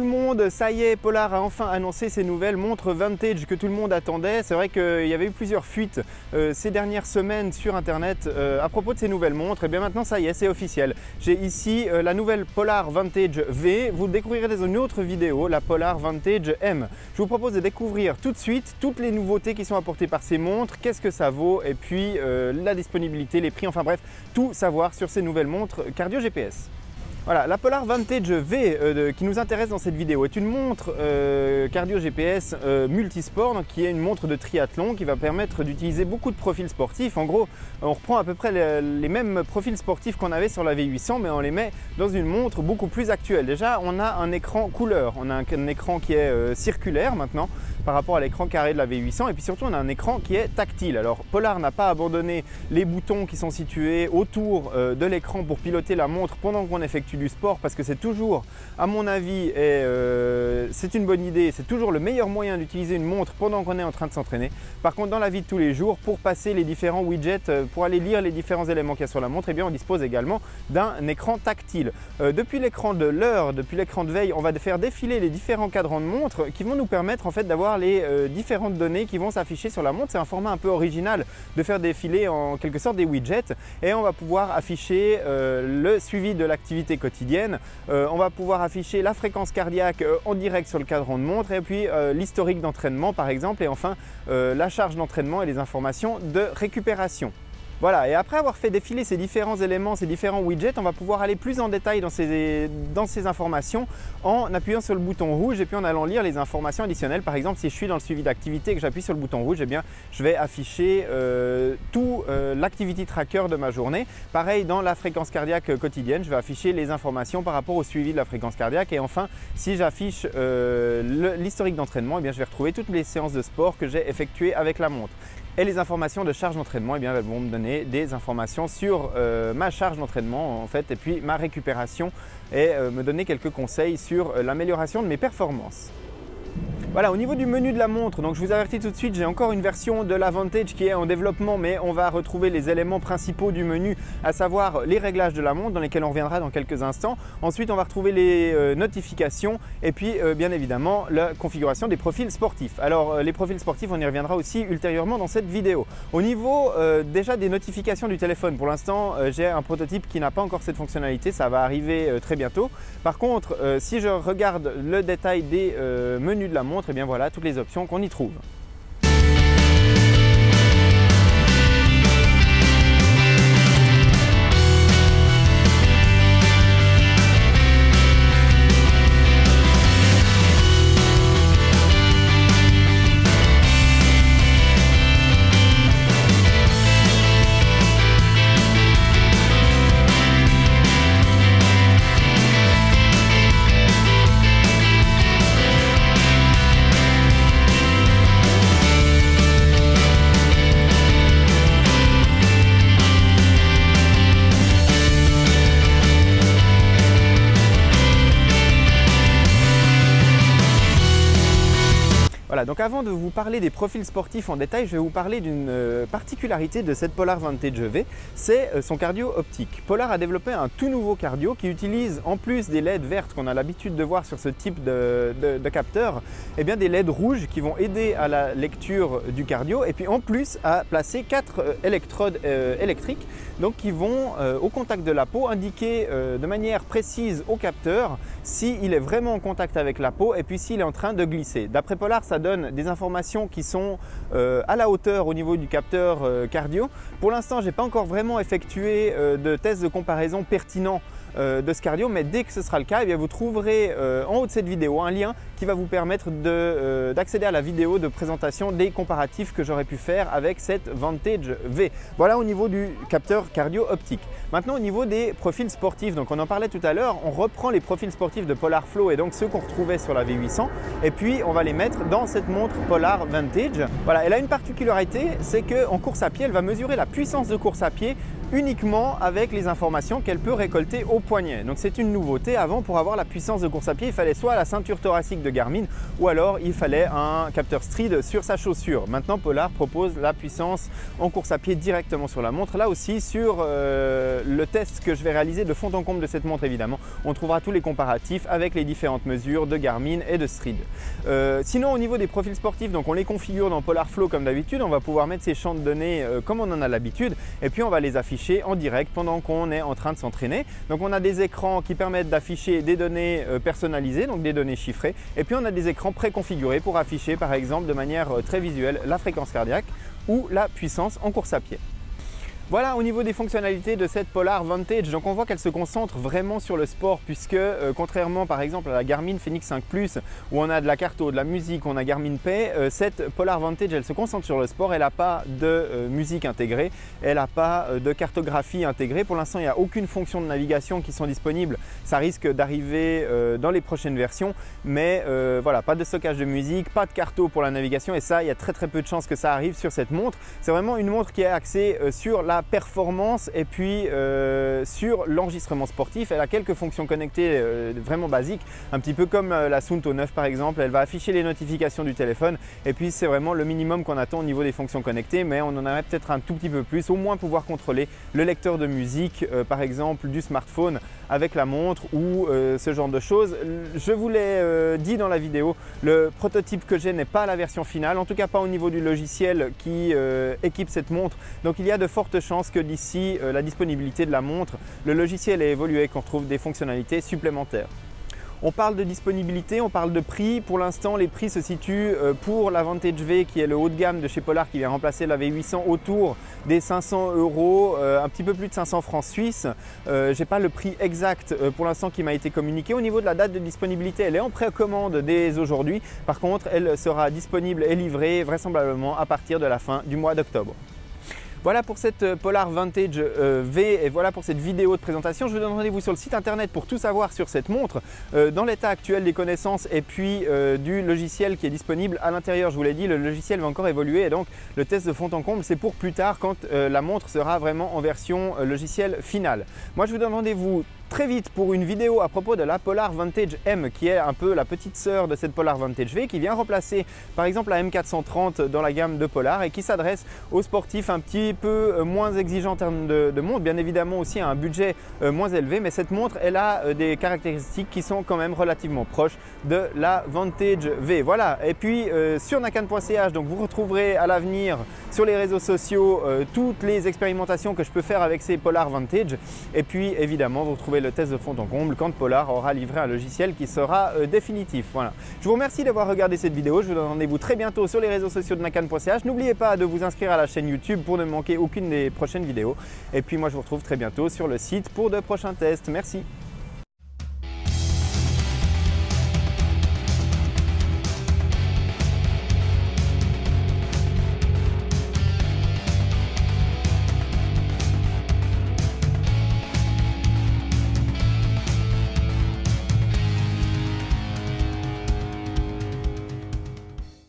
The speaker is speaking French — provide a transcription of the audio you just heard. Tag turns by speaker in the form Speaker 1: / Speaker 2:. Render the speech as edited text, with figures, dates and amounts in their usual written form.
Speaker 1: le monde, ça y est, Polar a enfin annoncé ses nouvelles montres vintage que tout le monde attendait. C'est vrai qu'il y avait eu plusieurs fuites ces dernières semaines sur internet à propos de ces nouvelles montres. Et bien maintenant ça y est, c'est officiel. J'ai ici la nouvelle Polar Vantage V. Vous découvrirez dans une autre vidéo la Polar Vantage M. Je vous propose de découvrir tout de suite toutes les nouveautés qui sont apportées par ces montres, qu'est-ce que ça vaut et puis la disponibilité, les prix, enfin bref, tout savoir sur ces nouvelles montres cardio GPS. Voilà, la Polar Vantage V qui nous intéresse dans cette vidéo est une montre cardio GPS multisport, donc qui est une montre de triathlon qui va permettre d'utiliser beaucoup de profils sportifs. En gros, on reprend à peu près les mêmes profils sportifs qu'on avait sur la V800, mais on les met dans une montre beaucoup plus actuelle. Déjà, on a un écran couleur, on a un écran qui est circulaire maintenant par rapport à l'écran carré de la V800, et puis surtout on a un écran qui est tactile. Alors Polar n'a pas abandonné les boutons qui sont situés autour de l'écran pour piloter la montre pendant qu'on effectue du sport, parce que c'est toujours, à mon avis, c'est une bonne idée, c'est toujours le meilleur moyen d'utiliser une montre pendant qu'on est en train de s'entraîner. Par contre, dans la vie de tous les jours, pour passer les différents widgets, pour aller lire les différents éléments qu'il y a sur la montre, eh bien on dispose également d'un écran tactile. Depuis l'écran de l'heure, depuis l'écran de veille, on va faire défiler les différents cadrans de montre qui vont nous permettre en fait d'avoir les différentes données qui vont s'afficher sur la montre. C'est un format un peu original de faire défiler en quelque sorte des widgets, et on va pouvoir afficher le suivi de l'activité quotidienne, on va pouvoir afficher la fréquence cardiaque en direct sur le cadran de montre, et puis l'historique d'entraînement par exemple, et enfin la charge d'entraînement et les informations de récupération. Voilà, et après avoir fait défiler ces différents éléments, ces différents widgets, on va pouvoir aller plus en détail dans ces informations en appuyant sur le bouton rouge et puis en allant lire les informations additionnelles. Par exemple, si je suis dans le suivi d'activité et que j'appuie sur le bouton rouge, eh bien, je vais afficher tout l'activity tracker de ma journée. Pareil, dans la fréquence cardiaque quotidienne, je vais afficher les informations par rapport au suivi de la fréquence cardiaque. Et enfin, si j'affiche l'historique d'entraînement, eh bien, je vais retrouver toutes les séances de sport que j'ai effectuées avec la montre. Et les informations de charge d'entraînement, eh bien, elles vont me donner des informations sur ma charge d'entraînement en fait, et puis ma récupération, et me donner quelques conseils sur l'amélioration de mes performances. Voilà, au niveau du menu de la montre, donc je vous avertis tout de suite, j'ai encore une version de la Vantage qui est en développement, mais on va retrouver les éléments principaux du menu, à savoir les réglages de la montre dans lesquels on reviendra dans quelques instants. Ensuite, on va retrouver les notifications et puis bien évidemment la configuration des profils sportifs. Alors les profils sportifs, on y reviendra aussi ultérieurement dans cette vidéo. Au niveau déjà des notifications du téléphone, pour l'instant j'ai un prototype qui n'a pas encore cette fonctionnalité, ça va arriver très bientôt. Par contre, si je regarde le détail des menus de la montre, et bien voilà toutes les options qu'on y trouve. Voilà, donc avant de vous parler des profils sportifs en détail, je vais vous parler d'une particularité de cette Polar Vantage V, c'est son cardio optique. Polar a développé un tout nouveau cardio qui utilise, en plus des LED vertes qu'on a l'habitude de voir sur ce type de capteur, eh bien des LED rouges qui vont aider à la lecture du cardio, et puis en plus à placer 4 électrodes électriques, donc qui vont au contact de la peau indiquer de manière précise au capteur s'il est vraiment en contact avec la peau et puis s'il est en train de glisser. D'après Polar, ça donne des informations qui sont à la hauteur au niveau du capteur cardio. Pour l'instant, je n'ai pas encore vraiment effectué de tests de comparaison pertinents de ce cardio, mais dès que ce sera le cas, eh bien, vous trouverez en haut de cette vidéo un lien qui va vous permettre d'accéder à la vidéo de présentation des comparatifs que j'aurais pu faire avec cette Vantage V. Voilà au niveau du capteur cardio optique. Maintenant au niveau des profils sportifs, donc on en parlait tout à l'heure, on reprend les profils sportifs de Polar Flow et donc ceux qu'on retrouvait sur la V800, et puis on va les mettre dans cette montre Polar Vantage. Voilà, elle a une particularité, c'est qu'en course à pied, elle va mesurer la puissance de course à pied uniquement avec les informations qu'elle peut récolter au poignet. Donc c'est une nouveauté. Avant, pour avoir la puissance de course à pied, il fallait soit la ceinture thoracique de Garmin ou alors il fallait un capteur Stryd sur sa chaussure. Maintenant, Polar propose la puissance en course à pied directement sur la montre. Là aussi, sur le test que je vais réaliser de fond en comble de cette montre, évidemment, on trouvera tous les comparatifs avec les différentes mesures de Garmin et de Stryd. Sinon, au niveau des profils sportifs, donc on les configure dans Polar Flow comme d'habitude. On va pouvoir mettre ces champs de données comme on en a l'habitude et puis on va les afficher en direct pendant qu'on est en train de s'entraîner. Donc on a des écrans qui permettent d'afficher des données personnalisées, donc des données chiffrées, et puis on a des écrans préconfigurés pour afficher par exemple de manière très visuelle la fréquence cardiaque ou la puissance en course à pied. Voilà au niveau des fonctionnalités de cette Polar Vantage. Donc on voit qu'elle se concentre vraiment sur le sport puisque contrairement par exemple à la Garmin Fenix 5 Plus où on a de la carto, de la musique, on a Garmin Pay, cette Polar Vantage elle se concentre sur le sport. Elle n'a pas de musique intégrée, elle n'a pas de cartographie intégrée. Pour l'instant il n'y a aucune fonction de navigation qui sont disponibles. Ça risque d'arriver dans les prochaines versions, mais voilà, pas de stockage de musique, pas de carto pour la navigation et ça il y a très peu de chances que ça arrive sur cette montre. C'est vraiment une montre qui est axée sur la performance et puis sur l'enregistrement sportif. Elle a quelques fonctions connectées vraiment basiques, un petit peu comme la Suunto 9 par exemple. Elle va afficher les notifications du téléphone et puis c'est vraiment le minimum qu'on attend au niveau des fonctions connectées, mais on en aimerait peut-être un tout petit peu plus, au moins pouvoir contrôler le lecteur de musique par exemple du smartphone avec la montre ou ce genre de choses. Je vous l'ai dit dans la vidéo, le prototype que j'ai n'est pas la version finale, en tout cas pas au niveau du logiciel qui équipe cette montre, donc il y a de fortes chances que d'ici la disponibilité de la montre, le logiciel ait évolué et qu'on retrouve des fonctionnalités supplémentaires. On parle de disponibilité, on parle de prix. Pour l'instant, les prix se situent pour la Vantage V qui est le haut de gamme de chez Polar qui vient remplacer la V800 autour des 500 €, un petit peu plus de 500 francs suisses. Je n'ai pas le prix exact pour l'instant qui m'a été communiqué. Au niveau de la date de disponibilité, elle est en précommande dès aujourd'hui. Par contre, elle sera disponible et livrée vraisemblablement à partir de la fin du mois d'octobre. Voilà pour cette Polar Vantage V et voilà pour cette vidéo de présentation. Je vous donne rendez-vous sur le site internet pour tout savoir sur cette montre, dans l'état actuel des connaissances et puis du logiciel qui est disponible à l'intérieur. Je vous l'ai dit, le logiciel va encore évoluer et donc le test de fond en comble c'est pour plus tard quand la montre sera vraiment en version logiciel finale. Moi je vous donne rendez-vous très vite pour une vidéo à propos de la Polar Vantage M qui est un peu la petite sœur de cette Polar Vantage V qui vient remplacer par exemple la M430 dans la gamme de Polar et qui s'adresse aux sportifs un petit peu moins exigeants en termes de montre, bien évidemment aussi à un budget moins élevé, mais cette montre elle a des caractéristiques qui sont quand même relativement proches de la Vantage V. Voilà, et puis sur nakan.ch donc vous retrouverez à l'avenir sur les réseaux sociaux toutes les expérimentations que je peux faire avec ces Polar Vantage et puis évidemment vous retrouvez le test de fond en comble quand Polar aura livré un logiciel qui sera définitif. Voilà. Je vous remercie d'avoir regardé cette vidéo. Je vous donne rendez-vous très bientôt sur les réseaux sociaux de nakan.ch. N'oubliez pas de vous inscrire à la chaîne YouTube pour ne manquer aucune des prochaines vidéos. Et puis moi je vous retrouve très bientôt sur le site pour de prochains tests. Merci.